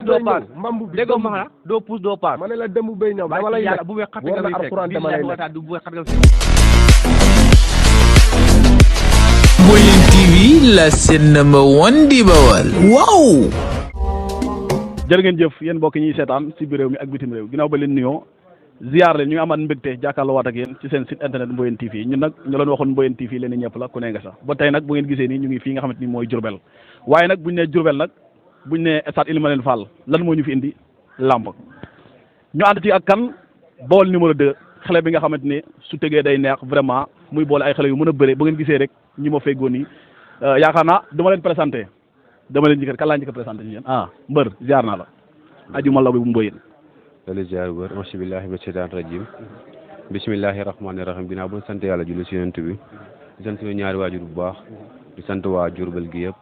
doo paas mambu bi déggoo ma xanaa doo puus doo paas ma ne la demu bay ñëw dama lay yàlla bu weex xat nga may fekk dama lay lekk bu weex xat nga Mboyen TV, la chaîne number 1 di Bawal. Wow! jërë ngeen jëf yéen mbokk ñuy seetaan ci biir réew mi ak bitim réew ginnaaw ba leen nuyoo ziar leen ñu ngi amaat mbégte jàkkaarloo waat ak yéen ci seen site internet Mboyen TV ñun nag ñu leen waxoon Mboyen TV leen ñëpp la ku ne nga sax ba tey nag bu ngeen gisee nii ñu ngi fii nga xamante ni mooy Diourbel waaye nag buñ ne Diourbel nag buñ ne stade Ilimanel Fall lan moo ñu fi indi làmb ñu ànd ci ak kan Bawol numéro 2 xale bi nga xamante ni su tegee day neex vraiment muy boole ay xale yu mën a bëre ba ngeen gisee rek ñi ma feggoon nii yaakaar naa dama leen présenté dama leen njëkk kan laa njëkk a présenté ci yéen mbër ziar naa la ajuma law bi bu Mboyen dali ziar wër masbillahi min shaytaan rajim bismillahi rahmaani rahim ginnaaw bu ñu sant yàlla julli si yonent bi di sant suñu ñaari waajur bu baax di sant waa Diourbel gi yëpp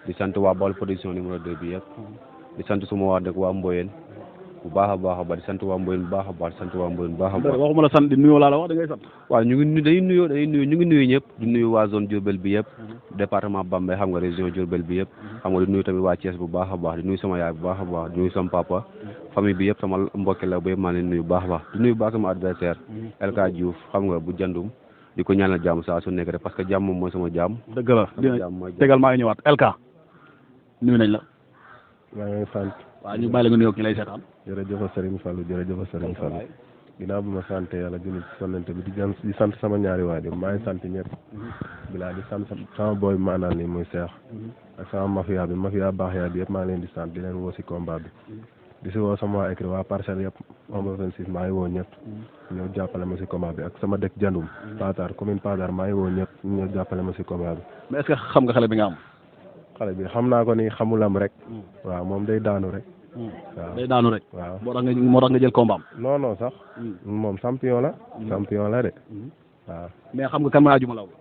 di sant waa Bawol production numéro 2 bi yëpp di sant suma waa dëkk waa Mboyen bu baax a baax a baax di sant waa Mboyen bu baax a baax di sant waa Mboyen bu baax a baax waxuma la sant di nuyoo laa la wax da ngay sant waaw ñu ngi dañuy nuyu ñu ngi nuyu ñëpp di nuyu waa zone Diourbel bi yëpp département Bambey xam nga région Diourbel bi yëpp xam nga di nuyu tamit waa Thiès bu baax a baax di nuyu sama yaay bu baax a baax di nuyu sama papa famille bi yëpp sama mbokki la ba yëpp maa leen nuyu bu baax a baax di nuyu baax sama adversaire LK Diouf xam nga bu jandum di ko ñaanal jàmm saa su nekk rek parce que jàmm moom mooy sama jàmm dëgg la dina tegal maa ngi ñëwaat LK nuyu nañ la maa ngi sant waaw ñu bàyyi la nga nuyoo ki lay seetaan jërëjëf Serigne Fallou jërëjëf Serigne Fallou ginnaaw bi ma sant yàlla julli ci sonante bi di sant sama ñaari waajur maa ngi sant ñëpp bilaa di sant sama booy bi ma àndal nii muy Cheikh ak sama mafia baax yaa bi yëpp maa ngi leen di sant di leen woo si combat bi di si woo sama waa écrit waa parcelle yëpp omba 26 maa ngi woo ñëpp ñëw jàppale ma si combat bi ak sama dëkk Jandum Patar commune Patar maa ngi woo ñëpp ñëw jàppale ma si combat bi mais est-ce que xam nga xale bi nga am xale bi xam naa ko ni xamulam rek waaw moom day daanu rek waaw day daanu rek waaw moo tax nga jël combat am non sax moom champion la de waaw mais xam nga kan mooy ajuma law bi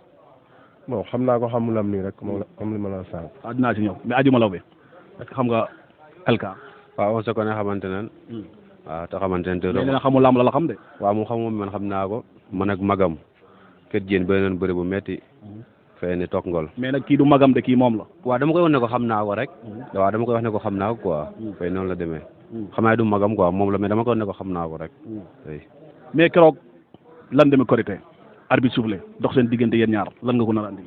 bon xam naa ko xamulam nii rek comme li ma la sànq dinaa ci ñëw mais ajuma law bi est-ce que xam nga LK waaw soo ko ne xamante nan waaw te xamante ne te mais dina xamul lamb la xam de waaw moom xam moom man xam naa ko man ak magam kër jéen bëri nañ bëri bu metti fee ne toog ngol mais nag kii du magam de kii moom la waaw dama koy wax ne ko xam naa ko rek waaw dama koy wax ne ko xam naa ko quoi fay noonu la demee xam naa du magam quoi moom la mais dama koy wax ne ko xam naa ko rek mais keroog lan demee korité arbitre soufflé dox seen diggante yéen ñaar lan nga ko nar a andi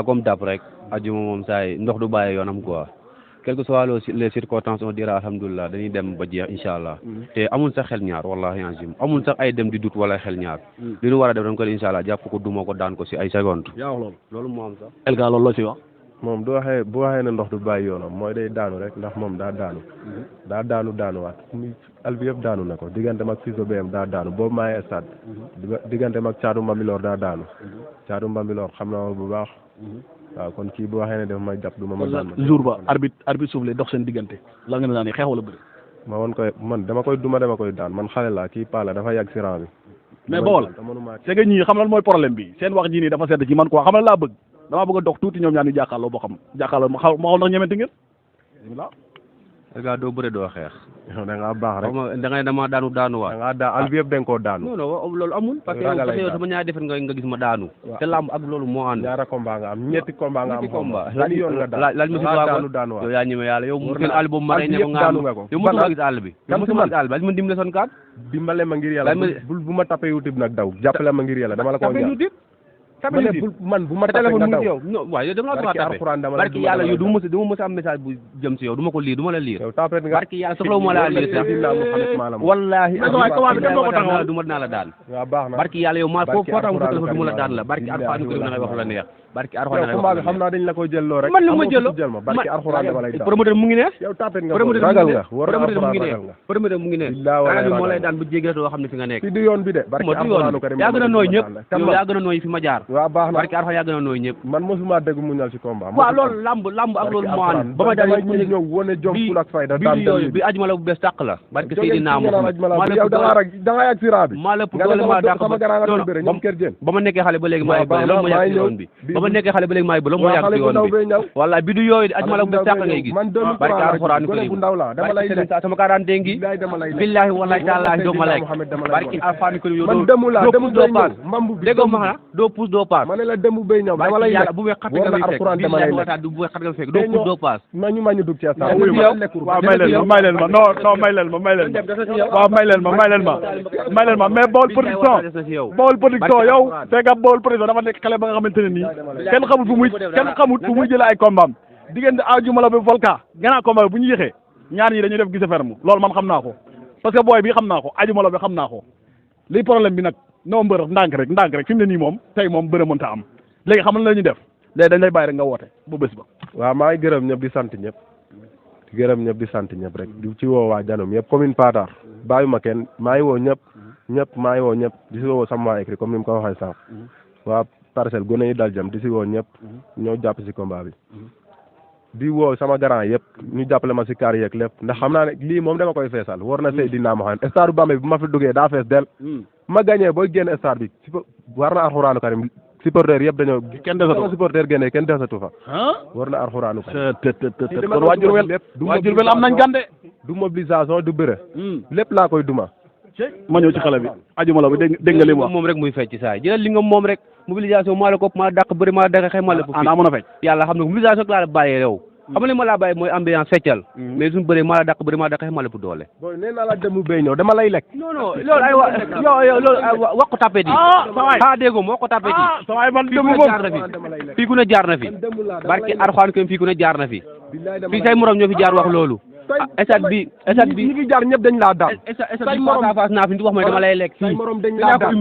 comme dàpp rek ajuma moom saa yi ndox du bàyyi yoonam quoi quelles que soient les circonstances on dira alhamdulilah dañuy dem ba jeex incha allah te amul sax xel ñaar wallahi azim amul sax ay dem di dut wala xel ñaar li ñu war a def dañ ko incha allah jàpp ko duma ko daan ko si ay seconde yaa wax loolu moo am sax LK loolu la si wax moom bu waxee ne ndox du bàyyi yoonam mooy day daanu rek ndax moom daa daanuwaat al bi yëpp daanu na ko digganteem ak Fiso BM daa daanu boobu maay stade digganteem ak Caatu Mbambilor daa daanu Caatu Mbambilor xam na bu baax waaw kon kii bu waxee ne daf may jàpp du ma daan jour ba arbitre soufflé dox seen diggante la nga ne daan xeex wala bëri ma woon koy man dama koy daan man xale laa kii paa la dafa yàgg si rang bi mais Bawol c'est que ñii xam lan mooy problème bi seen wax ji nii dafa sedd ci man quoi xam lan laa bëgg damaa bëgg a dox tuuti ñoom ñaar ñu jàkkaarloo boo xam jàkkaarloo ma xool ndax ñemente ngeen bismillah LK doo bëre doo xeex yow da ngaa baax rek da ngay dama daanuwaat da ngaa daan al bi yëpp da nga koo daanu non loolu amul parce que yow sama ñaari defet nga gis ma daanu te làmb ak loolu moo ànd ñaara combat nga am ñetti combat nga am combat yoon nga daan laaj ma si daanu yow yaa ñeme yàlla yow kenn àll boobu ma rey ne ko nga am yow mosuma gis àll bi yow mosuma gis àll bi ma dimbale son kaat dimbale ma ngir yàlla bu ma tapé YouTube nag daw jàppale ma ngir yàlla dama la ko ñaan man bu ma tapé nga daw yow non waaw yow dama la tapé barki yàlla yow du ma mës a am message bu jëm si yow du ma ko lire du ma la lire barki yàlla soxla ma la lire sax wallahi du ma dinaa la daan barki yàlla yow maa foo tax mu sa téléphone du ma la daan la barki Alxuraan ko na ngay wax la neex barki Alxuraan yow xam naa dañ la koy jëlloo rek man li ma jëlloo barki Alxuraan dama lay daan promoteur mu ngi ne yow tapé nga ragal nga promoteur mu ngi ne bi moo lay daan bu jéggi doo xam ne fi nga nekk fi du yoon bi de barki Alxuraan ko yaa gën a nooy ñëpp yow yaa gën a nooy fi ma jaar waaw baax na barki Alxuraan yaa gën a nooy ñëpp man mosuma dégg mu ñal ci combat waaw loolu lamb ak loolu moo ànd ba ma daal ñëw wane jom ful ak fayda daan bi ajuma la bu bees tàq la barki Seydina Muhammad yow da nga yàgg si raa bi maa la ëpp doole maa dàq sama grand nga bëre ñoom kër jën ba ma nekkee xale ba léegi maa bëre loolu moo yàgg si yoon bi ba ma nekkee xale ba léegi maay bëre moo yàgg ci yoon bi wala bi du yooyu ajuma la bu sàq ngay gis barki alxuraan ko bu ndaw la dama lay lekk sama kaa daan déngi billahi wallahi taala doo ma lekk barki alxuraan ko yow man demu la demu doo paas mambu bi déggoo ma xanaa doo pousse doo paas ma ne la demu bay ñëw dama lay lekk bu weex xat nga fekk billahi wala bu weex xat nga fekk doo pousse doo paas nañu ma ñu dug ci sa waaw may leen ma non may leen ma waaw may leen ma mais Baol Production yow fekk ab Baol Production dafa nekk xale ba nga xamante ne nii kenn xamut fu muy jëlee ay combat diggante Adjuma la ba Volcan gannaaw combat bu ñu yéexee ñaar ñi dañuy def gise ferme loolu man xam naa ko parce que booy bi xam naa ko Adjuma la bi xam naa ko liy problème bi nag noo mbër ndànk rek fi mu ne nii moom tey moom bëre mënta am léegi xam la ñuy def léegi dañ lay bàyyi rek nga woote bu bés ba. waaw maa ngi gërëm ñëpp di sant ñëpp di sant ñëpp rek di ci woo waa Janum yëpp commune Patar bàyyuma kenn maa ngi woo ñëpp maa ngi woo ñëpp di si woo sama waa écrit comme ni mu ko waxee sànq waa parcelle gone yi dal jam di si woo ñëpp ñoo jàpp si combat bi di woo sama grand yëpp ñu jàppale ma si kaar yeeg lépp ndax xam naa ne lii moom dama koy feesal war na Seydina Mohamed stade Bambey bu ma fi duggee daa fees del ma gagné booy génn stade bi war na alxuraanu karim supporter yëpp dañoo kenn desatu supporter génne kenn desatu fa war na alxuraanu karim kon waa Diourbel am nañ gande du mobilisation du bëre lépp laa koy duma ma ñëw ci xale bi Adjuma la bi dégg nga li mu wax moom rek muy fecc saa yi jëlal li nga moom rek mobilisation maa la ko maa dàq bëri maa dàq xëy maa la daa mën a fecc yàlla xam ne mobilisation laa la bàyyee yow xam nga li ma laa bàyyi mooy ambiance feccal mais suñu bëree maa la dàq bëri maa dàq xëy maa la ëpp doole boy nee naa la demu bay ñëw dama lay lekk non loolu ay loolu wax ko tapet yi déggoo moo ko tapet yi sawaay man fii ku ne jaar na fi fii ku ne jaar na fi barki Alxuraan ko fii ku ne jaar na fi fii say morom ñoo fi jaar wax loolu esat bi ñi fi jaar ñëpp dañ laa daan esat bi face à face naa fi wax mooy dama lay lekk say morom dañ laa daan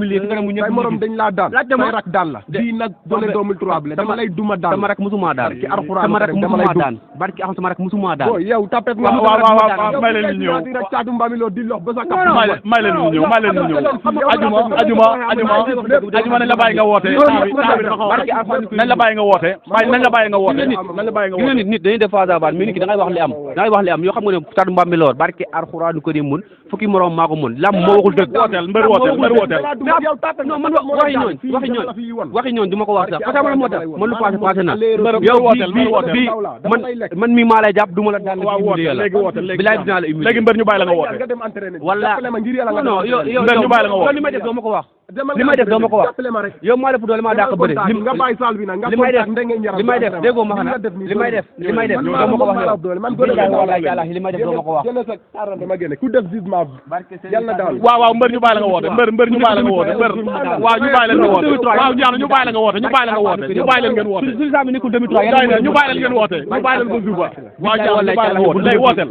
say morom dañ laa daan say rak daan la bii nag doole 2003 bi la dama lay duma daan sama rak musuma daan barki Alxuraan sama rak musuma daan barki am sama rak musuma daan boy yow tapet nga waaw may leen ñu ñëw di rek caatu mbami lo di lox ba sa kap may leen ñu ñëw Adjuma nañ la bàyyi nga woote nañ la bàyyi nga woote nit dañuy def face à face mais nit ki da ngay wax li am yoo xam nga ne caatu mbami loor barki Alxuraan ko di mun fukki morom maa ko mun lam moo waxul dëgg mbër wooteel non man waxi ñooñ du ma ko wax sax parce que man moo tax man lu passé na yow bi man mi maa lay jàpp du ma la daan bilaay dinaa la humilier léegi mbër ñu bàyyi la nga woote wala non yow mbër ñu bàyyi la nga woote li may def doo ma ko wax li may def doo ma ko wax yow maa def doole maa dàq bëre li may def déggoo ma xanaa li may def doo ma ko wax yow wala yàlla li may def doo ma ko wax ku def jugement yàlla daal waaw mbër ñu bàyyi la nga woote mbër ñu bàyyi la nga woote mbër waaw ñu bàyyi leen nga woote waaw ñaan ñu bàyyi la nga woote ñu bàyyi leen ngeen woote ñu bàyyi leen ngeen woote ñu bàyyi leen ko jour ba waaw ñaan ñu bàyyi la nga woote lay wooteel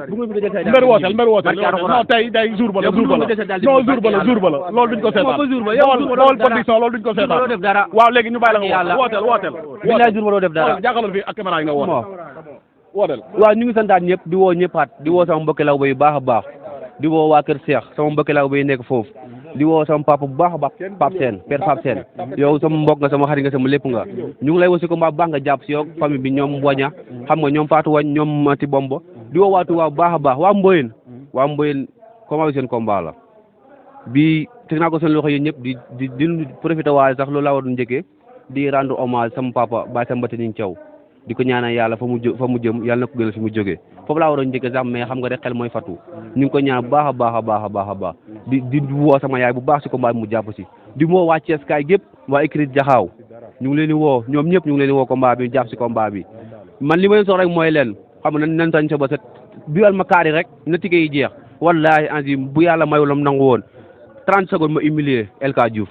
mbër wooteel non tey jour ba la loolu duñ ko seetaan Baol Production loolu duñ ko seetaan waaw léegi ñu bàyyi la nga wooteel bilaay jour ba doo def dara jàkkaarloo fii ak caméra yi nga wootel waaw ñu ngi santaat ñëpp di woo ñëppaat di woo sama mbokki law ba yu baax a baax di woo waa Kër Cheikh sama mbokki law ba yu nekk foofu di woo sama papa bu baax a baax Pape Sène père Pape Sène yow sama mbokk nga sama xarit nga sama lépp nga ñu ngi lay woo si combat bu baax nga jàpp si yow famille bi ñoom waña xam nga ñoom Fatou Wañ ñoom Mati Bombo di woo waa Touba bu baax a baax waa Mboyeen combat bi seen combat la bi teg naa ko seen loxo yi ñëpp di profité waale sax loolu laa war njëkkee di rendre hommage sama papa Baye Sambati Ning Thiaw di ko ñaanal yàlla fa mu jëm yàlla na ko gënal fi mu jógee foofu laa waroon njëkkee sax mais xam nga rek xel mooy fatu ñu ngi ko ñaan bu baax a baax di woo sama yaay bu baax si combat bi mu jàpp si di woo waa Thiès kaay gépp waa écrit Jaxaaw ñu ngi leen di woo ñoom ñëpp ñu ngi leen di woo combat bi jàpp si combat bi man li ma leen sox rek mooy leen xam nga nañ tañ sa ba set biwal ma kaari rek na tike yi jeex wallahi anzim bu yàlla mayulam nangu woon 30 secondes ma humilier LK Diouf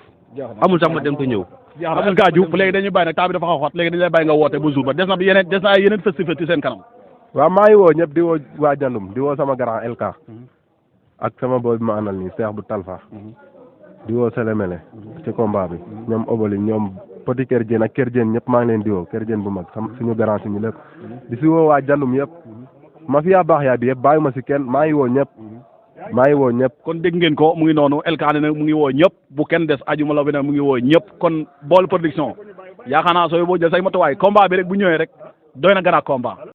amul sax ma dem te ñëw LK Diouf léegi dañuy bàyyi nag temps bi dafa xaw xat léegi dañu lay bàyyi nga woote ba jour ba des na yeneen festival ci seen kanam waaw maa ngi woo ñëpp di woo waa Jandum di woo sama grand LK ak sama boy bi ma àndal nii Cheikh bu Talfa di woo Selemele ci combat bi ñoom Obali ñoom Petit Kër Diène ak Kër Diène ñëpp maa ngi leen di woo Kër Diène bu mag suñu grand suñu lépp di si woo waa Jandum yëpp ma fi yaa baax yaa bi yëpp bàyyi ma si kenn maa ngi woo ñëpp kon dégg ngeen ko mu ngi noonu LK ne nag mu ngi woo ñëpp bu kenn des Adjuma la bi nag mu ngi woo ñëpp kon Baol Production yaakaar naa sooy boo jël say matuwaay combat bi rek bu ñëwee rek doy na gën a combat